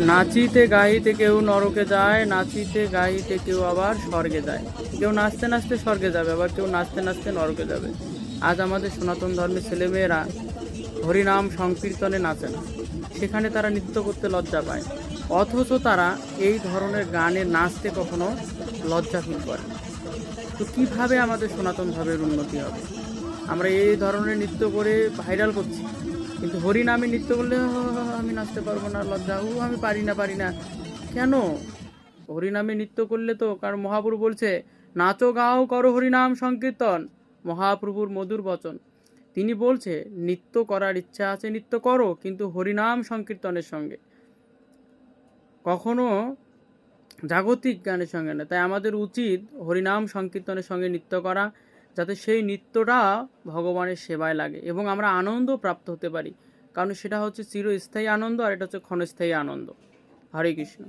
নাচিতে গাইতে কেউ নরকে যায়, নাচিতে গাইতে কেউ আবার স্বর্গে যায়। কেউ নাচতে নাচতে স্বর্গে যাবে, আবার কেউ নাচতে নাচতে নরকে যাবে। আজ আমাদের সনাতন ধর্মের ছেলেমেয়েরা হরিনাম সংকীর্তনে নাচে না, সেখানে তারা নৃত্য করতে লজ্জা পায়, অথচ তারা এই ধরনের গানে নাচতে কখনো লজ্জা ফিল করে না। তো কীভাবে আমাদের সনাতন ধর্মের উন্নতি হবে? আমরা এই ধরনের নৃত্য করে ভাইরাল করছি, কিন্তু হরিনামে নৃত্য করলে আমি নাচতে পারবো না, লজ্জা, আমি পারি না। কেন? হরিনামে নৃত্য করলে তো, কারণ মহাপ্রভু বলছে নাচো গাও করো হরিনাম সংকীর্তন, মহাপ্রভুর মধুর বচন। তিনি বলছে নৃত্য করার ইচ্ছা আছে নৃত্য করো, কিন্তু হরিনাম সংকীর্তনের সঙ্গে, কখনো জাগতিক গানের সঙ্গে না। তাই আমাদের উচিত হরিনাম সংকীর্তনের সঙ্গে নৃত্য করা, যাতে সেই নৃত্যটা ভগবানের সেবায় লাগে এবং আমরা আনন্দ প্রাপ্ত হতে পারি, কারণ সেটা হচ্ছে চিরস্থায়ী আনন্দ, আর এটা হচ্ছে ক্ষণস্থায়ী আনন্দ। হরে কৃষ্ণ।